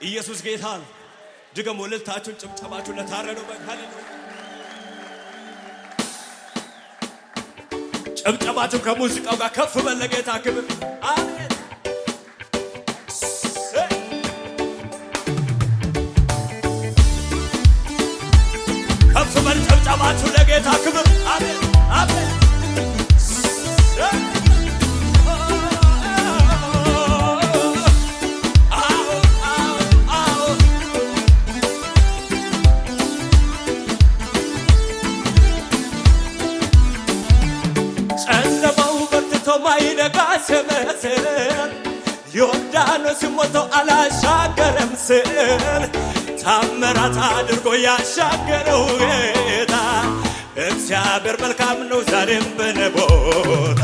ኢየሱስ ጌታ ነው። ድገሙ እልልታችሁን ጭብጨባችሁን ለታረደው በግ ሃሌሉያ። ጭብጨባችሁ ከሙዚቃው ጋር ከፍ በል ለጌታ ክብር አሜን። ከፍ በል ጭብጨባችሁ ለጌታ ክብር አሜን አሜን። ማይነጋ ሰመሰል ዮርዳኖስ ሞቶ አላሻገረም ስል ታምራት አድርጎ ያሻገረው ጌታ እግዚአብሔር መልካም ነው ዛሬም በነቦታ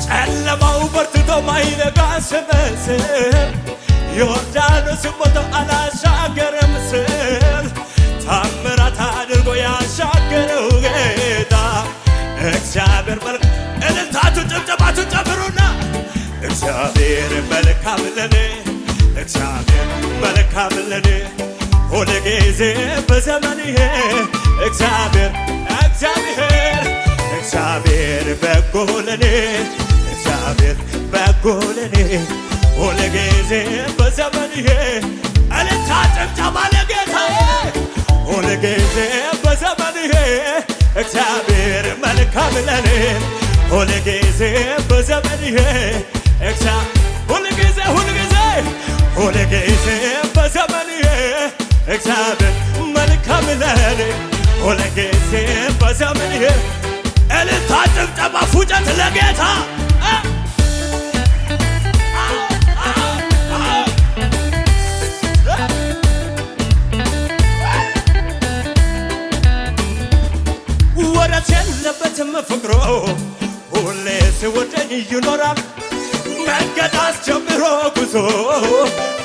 ጨለማው በርትቶ ማይነጋ ሰመሰል ዮርዳኖስ ሞቶ አላሻገረም ስል ታምራት አድርጎ ያሻገረው ጌታ እግዚአብሔር መልካም እልልታችሁ ጭብጨባችሁ ጨምሩና እግዚአብሔር መልካም ለኔ እግዚአብሔር መልካም ለኔ ሁል ጊዜ በዘመኔ እግዚአብሔር በጎ ለኔ እግዚአብሔር በጎ ለኔ ሁል ጊዜ በዘመኔ እልልታ ጭብጨባ ለጌታዬ ሁል ጊዜ በዘመኔ እግዚአብሔር መልካም ለኔ ሁል ጊዜ በዘመኔ ሁል ጊዜ በዘመኔ እግዚአብሔር መልካም ለኔ ሁል ጊዜ በዘመኔ እልልታ ጭብጨባ ፉጨት ለጌታ ወረት የለበትም ፍቅሮ ሁሌ ሲወደኝ ይኖራል መንገድ አስጀምሮ ጉዞ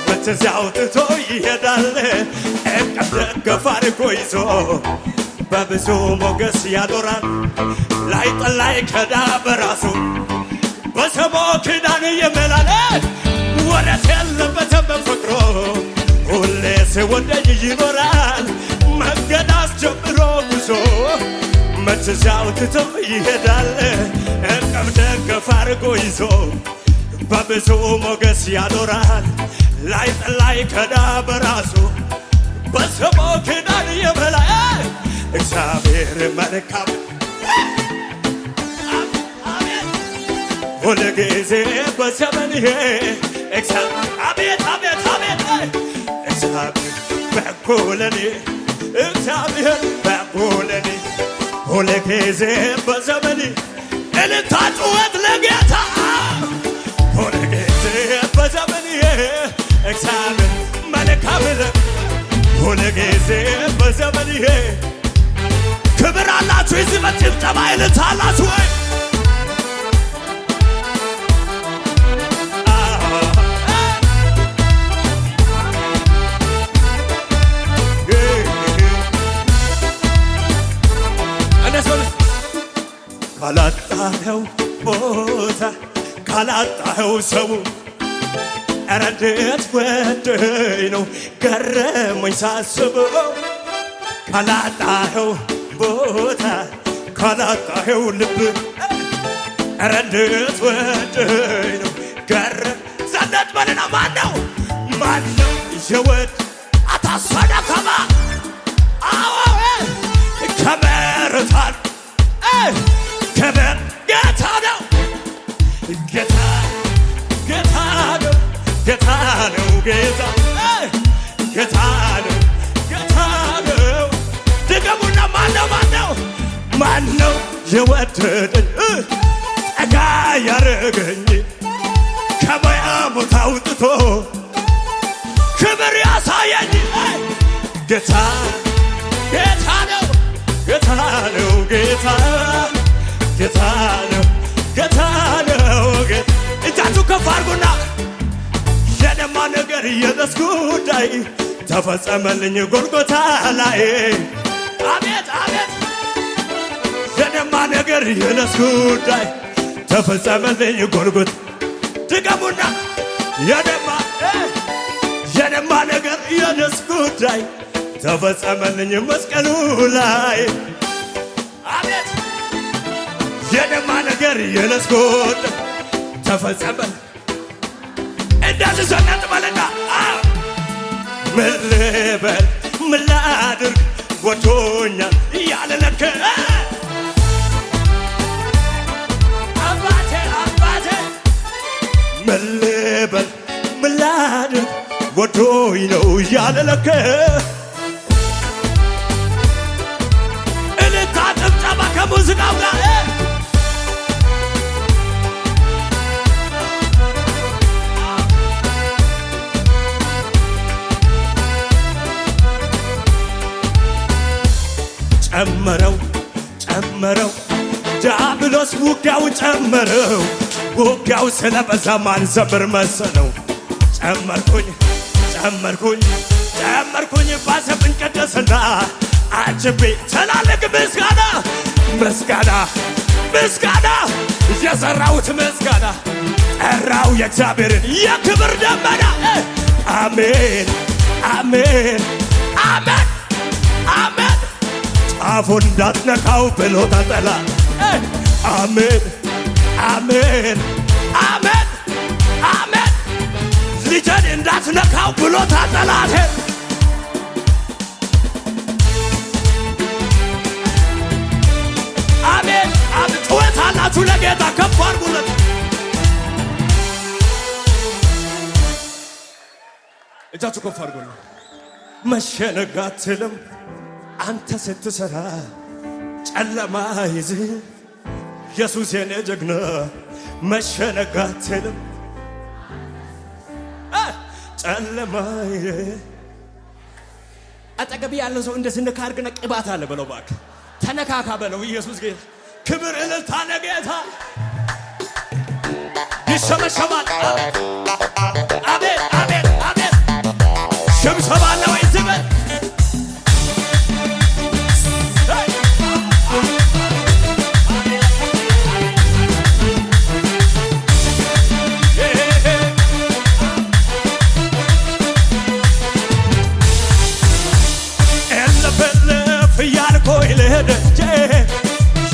በትዚያው ትቶ ይሄዳል እቅፍ ደገፍ አድርጎ ይዞ በብዙ ሞገስ ያኖራል ላይ ጠላይ ከዳ በራሱ በሰሞ ኪዳን ይምላል ወረት የለበትም ፍቅሮ ሁሌ ሲወደኝ ይኖራል መንገድ አስጀምሮ ጉዞ መትዛው ትቶ ይሄዳል እቅፍ ደገፍ አድርጎ ይዞ በብዙ ሞገስ ያኖራል ላይ ጠላይ ከዳ በራሱ በስሙ ኪዳን ይምላል እግዚአብሔር መልካም ሁል ጊዜ በዘመኔ አቤት አቤት አቤት እግዚአብሔር በጎ ለኔ እግዚአብሔር በጎ ለኔ ሁል ጊዜ በዘመኔ እልልታ ጩኸት ለጌታ ሁል ጊዜ በዘመኔ እግዚአብሔር መልካም ለኔ ሁል ጊዜ በዘመኔ ክብር አላችሁ እዚህ በጭብጨባ እልልታ አላችሁ ወይ ካላጣኸው ቦታ ካላጣኸው ሰው ኧረ እንዴት ወደኝ ነው ገረመኝ ሳስበው ካላጣኸው ቦታ ካላጣኸው ልብ ኧረ እንዴት ወደኝ ነው ዘነት በልና ማነው የወድ አታሰደከማ ከመርታል ክብር ጌታ ነው ጌታ ነው ጌታ ነው ጌታ ጌታ ነው ጌታ ነው ድገሙና ማነው የወደደኝ ጠጋ ያረገኝ ከበያ ቦታ አውጥቶ ክብር ያሳየኝ ጌታ ነው ጌታ ነው ጌታ ነው ጌታ ነው እጃችሁ ከፍ አድርጉና የደማ ነገር የነስ ጉዳይ ተፈጸመልኝ ጎልጎታ ላይ አቤት አቤት የደማ ነገር የነስ ጉዳይ ተፈጸመልኝ ጎልጎታ ድገሙና የደማ ነገር የነስ ጉዳይ ተፈጸመልኝ መስቀሉ ላይ አቤት የደማ ነገር የነስ ጉዳይ ተፈጸመል እንደዚህ ሰናት በለና ምን ልበል ምን ላድርግ ወዶኛል ያለ ለከ አባቴ ምን ልበል ምን ላድርግ ወዶኝ ነው ያለ ለከ እልልታ ጭብጨባ ከሙዚቃው ጋር ጨመረው ዲያብሎስ ውጊያው ውጊያው ስለበዛ ማን ዘምር መሰለው ጨመርኩኝ ባሰብን ቅድስና አጅቤ ትላልቅ ምስጋና የሰራሁት ምስጋና ጠራው የእግዚአብሔርን የክብር ደመና አሜን ጫፉ እንዳትነካው ብሎ ተጠላ አሜን ልጄን እንዳትነካው ብሎ ተጠላት አሜን ጩኸት አላችሁ ለጌታ ከፍ አድርጉለት እጃችሁ ከፍ አድርጉለት መሸነግ አትልም አንተ ስትሰራ ጨለማ ይዝህ ኢየሱስ የኔ ጀግና መሸነግ አትልም ጨለማ አጠገብ ያለው ሰው እንደዚህ ነካርግና ቅባት አለ በለው እባክህ ተነካካ በለው ኢየሱስ ጌታ ክብር እልልታ ለጌታ ይሸመሸማል አቤት ሽምሰባ ነው ይዝበል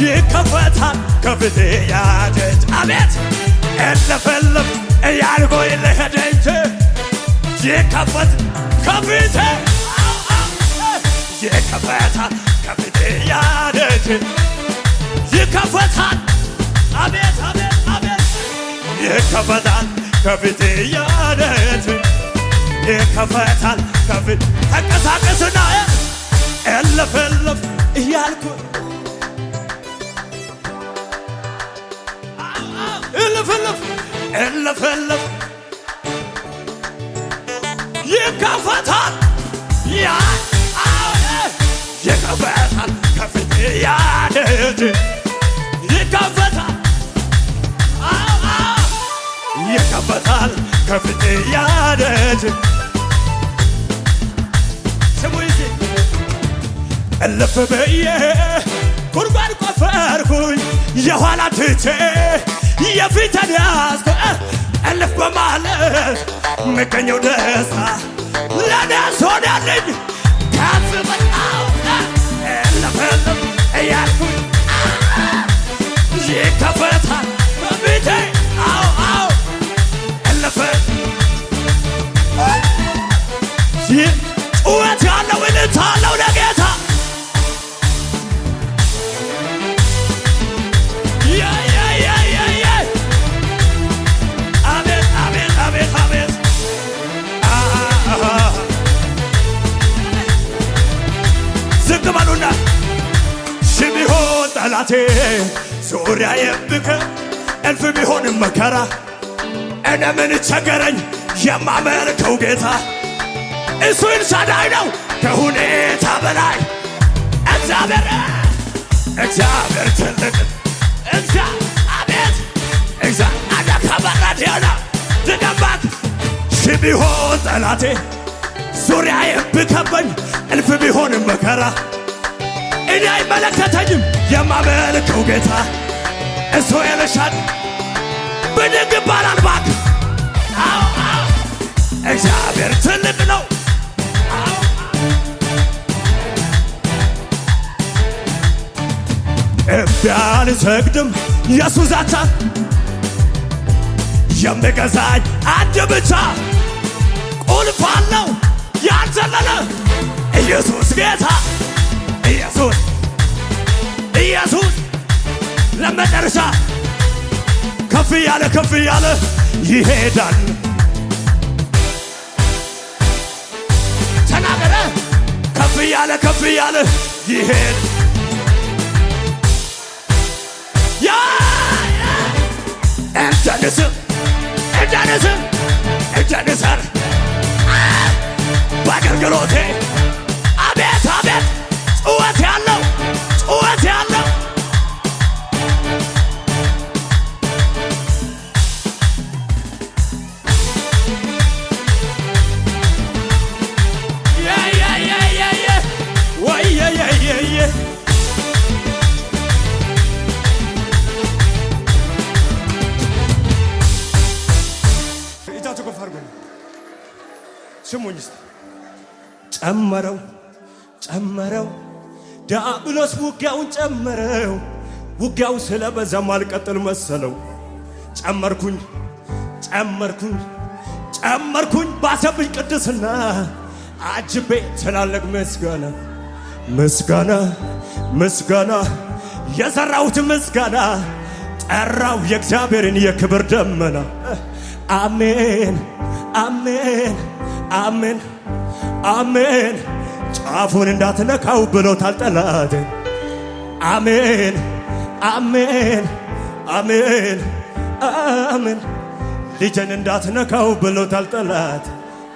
ይከፈታል ከፊቴ ያደጅ አቤት እልፍልፍ እያልኩኝ ልሄድ እንጂ ይከፈት ከፊቴ ይከፈታል ከፊቴ ያደጅ ይከፈታል አቤት ይከፈታል ከፊቴ ያደጅ ይከፈታል ከፊት ተንቀሳቀስና እልፍልፍ እያልኩኝ እልፍልፍ ይከፈታል ይከፈታል ከፊቴ ያደጅ ይከፈታል ከፊቴ ያደጅ ስሙኝ እልፍ ብዬ ጉድጓድ ቆፈርኩኝ የኋላ ትቼ የፊትን ያዝኩ እልፍ በማለት መገኘው ደስታ ለደስ ሆነልኝ ከፍ በጣው እልፍ እያልኩኝ ይከፈታል በፊቴ እልፍ ጩኸት ያለው እልልታ አለው ለጌታ ዝቅ በሉና ሺህ ቢሆን ጠላቴ ዙሪያዬ ብከብ እልፍ ቢሆንም መከራ እኔ ምን ቸገረኝ የማመልከው ጌታ እሱ ኤልሻዳይ ነው ከሁኔታ በላይ እግዚአብሔር ትልቅ አቤት አዳካባራት ያና ዝገባት ሺህ ቢሆን ጠላቴ ዙሪያዬ ብከበኝ እልፍ ቢሆንም መከራ እኔ አይመለከተኝም የማመልከው ጌታ እሱ ኤልሻዳይ ብድግ ይባላል እባክህ እግዚአብሔር ትልቅ ነው ቢያልሰግድም ኢየሱስ አቻ የሚገዛኝ አንድ ብቻ ቁልፍ አለው ያልዘለለ ኢየሱስ ጌታ ኢየሱስ ኢየሱስ ለመጨረሻ ከፍ ያለ ይሄዳል። ተናገረ ከፍ ያለ ይሄድ እንደንስር በአገልግሎቴ አቤት ጩኸት ያለው ስሙኝ ጨመረው ዲያብሎስ ውጊያውን ጨመረው። ውጊያው ስለበዛም አልቀጥል መሰለው። ጨመርኩኝ ባሰብኝ ቅድስና አጅቤ ትላልቅ ምስጋና የዘራሁት ምስጋና ጠራው የእግዚአብሔርን የክብር ደመና። አሜን ጫፉን እንዳትነካው ብሎታል ጠላት። አሜን ልጄን እንዳትነካው ብሎታል ጠላት።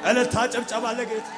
እልልታ ጭብጨባ ለጌታ